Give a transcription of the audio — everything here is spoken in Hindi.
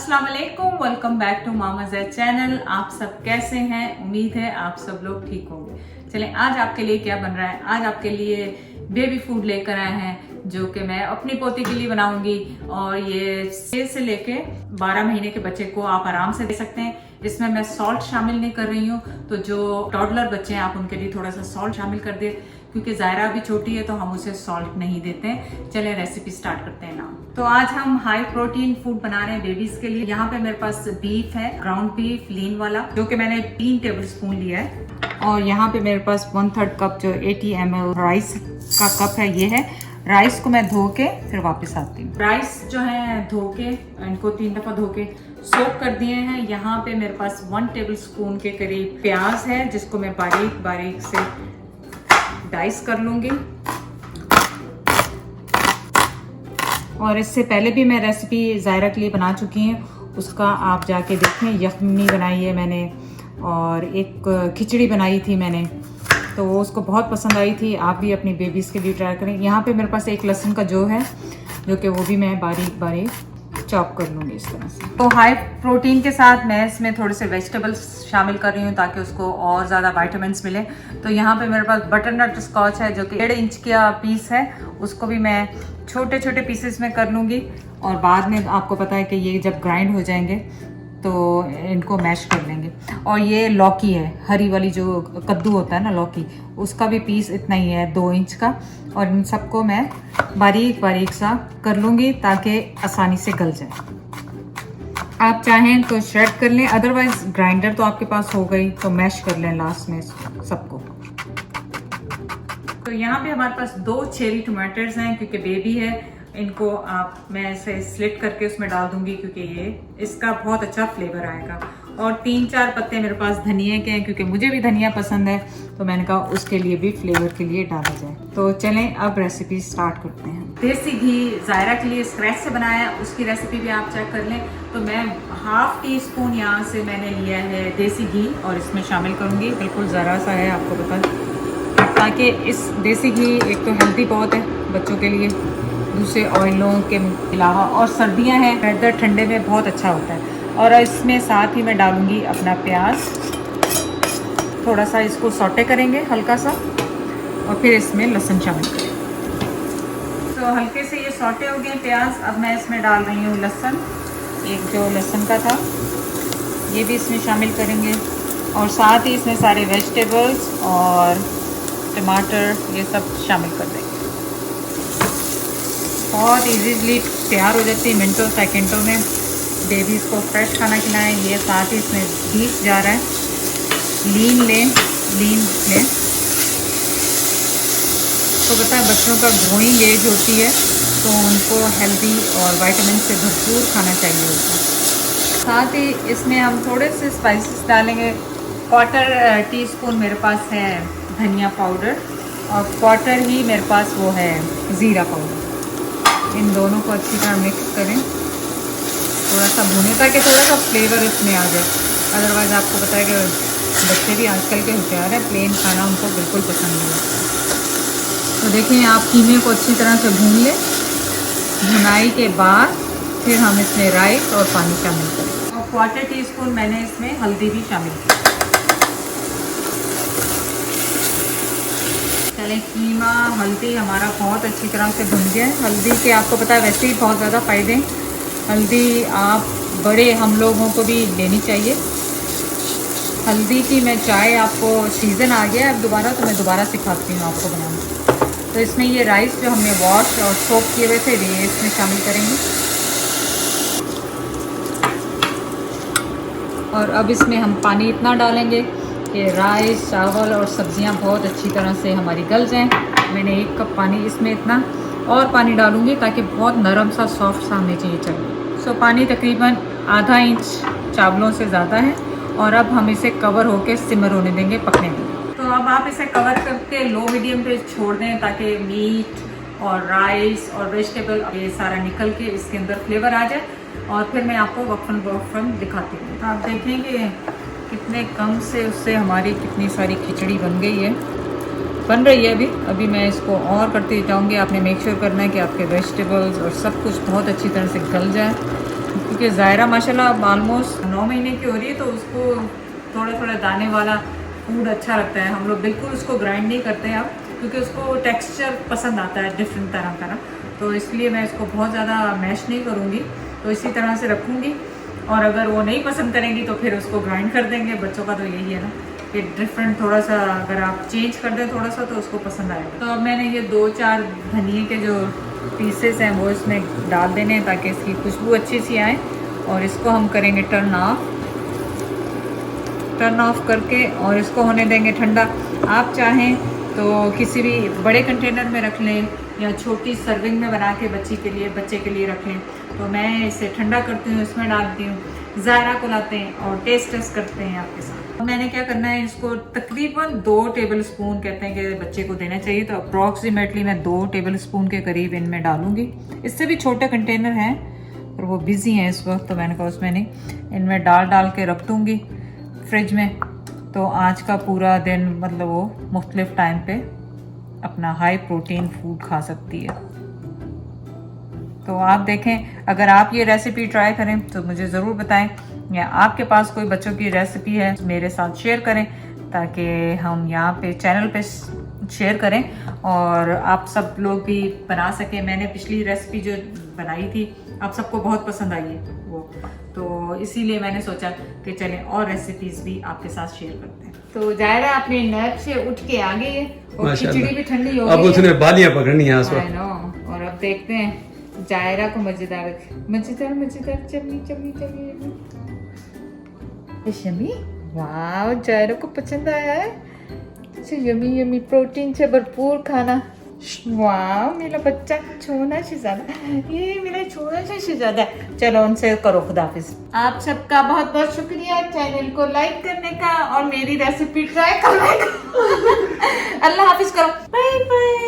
अस्सलाम वालेकुम, welcome back to Mama Zaid channel. आप सब कैसे हैं? उम्मीद है आप सब लोग ठीक होंगे। चलें, आज आपके लिए क्या बन रहा है? आज आपके लिए बेबी फूड लेकर आए हैं जो कि मैं अपनी पोती के लिए बनाऊंगी। और ये 6 से लेके 12 महीने के बच्चे को आप आराम से दे सकते हैं। इसमें मैं सॉल्ट शामिल नहीं कर रही हूँ, तो जो टॉडलर बच्चे हैं आप उनके लिए थोड़ा सा सॉल्ट शामिल कर दे, क्योंकि ज़ायरा भी छोटी है तो हम उसे सॉल्ट नहीं देते हैं। चलें रेसिपी स्टार्ट करते हैं ना। तो आज हम हाई प्रोटीन फूड बना रहे हैं बेबीज के लिए। यहाँ पे मेरे पास बीफ है, ग्राउंड बीफ लीन वाला, जो कि मैंने 3 टेबल स्पून लिया है। और यहाँ पे मेरे पास 1/3 कप जो 80 ml राइस का कप है, ये है। राइस को मैं धो के फिर वापस आती हूँ। राइस जो है धो के इनको 3 दफा धो के सोक कर दिए हैं। यहाँ पे मेरे पास 1 टेबल स्पून के करीब प्याज है, जिसको मैं बारीक बारीक से डाइस कर लूंगी। और इससे पहले भी मैं रेसिपी ज़ायरा के लिए बना चुकी हूँ, उसका आप जाके देखें। यखनी बनाई है मैंने और एक खिचड़ी बनाई थी मैंने, तो वो उसको बहुत पसंद आई थी। आप भी अपनी बेबीज़ के लिए ट्राई करें। यहाँ पे मेरे पास एक लहसुन का जो है, जो कि वो भी मैं बारीक बारीक चॉप कर लूँगी इस तरह से। तो हाई प्रोटीन के साथ मैं इसमें थोड़े से वेजिटेबल्स शामिल कर रही हूँ ताकि उसको और ज़्यादा विटामिन्स मिले। तो यहाँ पे मेरे पास बटरनट स्कॉच है, जो कि 1.5 इंच का पीस है। उसको भी मैं छोटे छोटे पीसेस में कर लूँगी। और बाद में आपको पता है कि ये जब ग्राइंड हो जाएंगे तो इनको मैश कर लेंगे। और ये लौकी है, हरी वाली जो कद्दू होता है ना, लौकी, उसका भी पीस इतना ही है, 2 इंच का। और इन सबको मैं बारीक बारीक सा कर लूँगी ताकि आसानी से गल जाए। आप चाहें तो श्रेड कर लें, अदरवाइज ग्राइंडर तो आपके पास हो गई तो मैश कर लें लास्ट में सबको। तो यहाँ पे हमारे पास 2 चेरी टमाटर्स हैं, क्योंकि बेबी है। इनको मैं ऐसे स्लिट करके उसमें डाल दूंगी, क्योंकि ये इसका बहुत अच्छा फ्लेवर आएगा। और 3-4 पत्ते मेरे पास धनिया के हैं, क्योंकि मुझे भी धनिया पसंद है, तो मैंने कहा उसके लिए भी फ्लेवर के लिए डाला जाए। तो चलें अब रेसिपी स्टार्ट करते हैं। देसी घी ज़ायरा के लिए स्क्रैच से बनाया, उसकी रेसिपी भी आप चेक कर लें। तो मैं 1/2 टीस्पून यहाँ से मैंने लिया है देसी घी और इसमें शामिल करूँगी। बिल्कुल ज़रा सा है, आपको पता, ताकि इस देसी घी एक तो हेल्दी बहुत है बच्चों के लिए, दूसरे ऑयलों के अलावा, और सर्दियां हैं, वेदर ठंडे में बहुत अच्छा होता है। और इसमें साथ ही मैं डालूंगी अपना प्याज, थोड़ा सा इसको सौटे करेंगे हल्का सा, और फिर इसमें लहसुन शामिल करेंगे। तो हल्के से ये सौटे हो गए प्याज। अब मैं इसमें डाल रही हूँ लहसुन, एक जो लहसुन का था ये भी इसमें शामिल करेंगे। और साथ ही इसमें सारे वेजिटेबल्स और टमाटर ये सब शामिल कर देंगे। बहुत इजीली तैयार हो जाती है, मिनटों सेकंडों में। बेबीज़ को फ्रेश खाना खिलाएं। ये साथ ही इसमें बीफ जा रहा है, लीन लें। तो पता है बच्चों का ग्रोइंग एज होती है, तो उनको हेल्दी और विटामिन से भरपूर खाना चाहिए होता है। साथ ही इसमें हम थोड़े से स्पाइसेस डालेंगे। 1/4 टीस्पून मेरे पास है धनिया पाउडर, और 1/4 ही मेरे पास वो है ज़ीरा पाउडर। इन दोनों को अच्छी तरह मिक्स करें, थोड़ा सा भूनें ताकि थोड़ा सा फ्लेवर इसमें आ जाए। अदरवाइज़ आपको पता है कि बच्चे भी आजकल के होशियार हैं, प्लेन खाना उनको बिल्कुल पसंद नहीं होता। तो देखें, आप कीमे को अच्छी तरह से भून लें। भुनाई के बाद फिर हम इसमें राइस और पानी शामिल करें। और 1/4 टीस्पून मैंने इसमें हल्दी भी शामिल की। चलें, कीमा हल्दी हमारा बहुत अच्छी तरह से भुन गया है। हल्दी के आपको पता है वैसे ही बहुत ज़्यादा फ़ायदे हैं। हल्दी आप बड़े हम लोगों को भी लेनी चाहिए। हल्दी की मैं चाय, आपको सीज़न आ गया है अब दोबारा, तो मैं दोबारा सिखाती हूँ आपको बनाना। तो इसमें ये राइस जो हमने वॉश और सोक किए हुए थे, ये इसमें शामिल करेंगे। और अब इसमें हम पानी इतना डालेंगे कि राइस, चावल और सब्जियां बहुत अच्छी तरह से हमारी गल जाएं। मैंने 1 कप पानी इसमें इतना और पानी डालूंगी ताकि बहुत नरम सा, सॉफ्ट सा हमें चाहिए चाहिए। सो पानी तकरीबन ½ इंच चावलों से ज़्यादा है। और अब हम इसे कवर होके सिमर होने देंगे, पकने देंगे। तो अब आप इसे कवर करके लो मीडियम पे छोड़ दें ताकि मीट और राइस और वेजिटेबल ये सारा निकल के इसके अंदर फ्लेवर आ जाए। और फिर मैं आपको वक्फन दिखाती हूँ। तो आप देखेंगे कितने कम से उससे हमारी कितनी सारी खिचड़ी बन गई है, बन रही है अभी मैं इसको और करती जाऊंगी। आपने मेक श्योर करना है कि आपके वेजिटेबल्स और सब कुछ बहुत अच्छी तरह से गल जाए, क्योंकि क्योंकि ज़ायरा माशाल्लाह ऑलमोस्ट 9 महीने की हो रही है, तो उसको थोड़ा थोड़ा दाने वाला फूड अच्छा लगता है। हम लोग बिल्कुल उसको ग्राइंड नहीं करते हैं अब, क्योंकि उसको टेक्सचर पसंद आता है डिफरेंट तरह का, तो इसलिए मैं इसको बहुत ज़्यादा मैश नहीं करूँगी, तो इसी तरह से रखूँगी। और अगर वो नहीं पसंद करेंगी तो फिर उसको ग्राइंड कर देंगे। बच्चों का तो यही है ना कि डिफरेंट थोड़ा सा अगर आप चेंज कर दें थोड़ा सा तो उसको पसंद आएगा। तो अब मैंने ये 2-4 धनिए के जो पीसेस हैं वो इसमें डाल देने हैं ताकि इसकी खुशबू अच्छी सी आए। और इसको हम करेंगे टर्न ऑफ करके और इसको होने देंगे ठंडा। आप चाहें तो किसी भी बड़े कंटेनर में रख लें या छोटी सर्विंग में बना के बच्चे के लिए रखें। तो मैं इसे ठंडा करती हूँ, इसमें डालती हूँ, ज़ायरा को लाते हैं और टेस्ट करते हैं आपके साथ। मैंने क्या करना है, इसको तकरीबन 2 टेबल स्पून कहते हैं कि बच्चे को देना चाहिए, तो अप्रॉक्सीमेटली मैं 2 टेबल स्पून के करीब इनमें डालूंगी। इससे भी छोटे कंटेनर हैं और वो बिज़ी हैं इस वक्त, तो मैंने कहा उसमें नहीं, इनमें डाल के रख दूँगी फ्रिज में। तो आज का पूरा दिन मतलब वो मुख्तलिफ टाइम पे अपना हाई प्रोटीन फूड खा सकती है। तो आप देखें, अगर आप ये रेसिपी ट्राई करें तो मुझे ज़रूर बताएं, या आपके पास कोई बच्चों की रेसिपी है मेरे साथ शेयर करें ताकि हम यहाँ पे चैनल पे शेयर करें और आप सब लोग भी बना सकें। मैंने पिछली रेसिपी जो बनाई थी आप सबको बहुत पसंद आई है वो, तो इसीलिए मैंने सोचा कि चलें और रेसिपीज भी आपके साथ शेयर करते हैं। तो ज़ायरा अपने नैप से उठ के आ गई है और खिचड़ी भी ठंडी हो गई है। अब उसने बालियां पकड़नी है। I know। और अब देखते हैं ज़ायरा को मजेदार शमी। वाह, ज़ायरा को पसंद आया है। यमी प्रोटीन से भरपूर खाना। वाह, मेरा बच्चा छोटा शहजादा, ये मेरा छोटा सा शहजादा। चलो उनसे करो खुदाफिज। आप सबका बहुत बहुत शुक्रिया चैनल को लाइक करने का और मेरी रेसिपी ट्राई करने का। अल्लाह हाफिज करो, बाय बाय।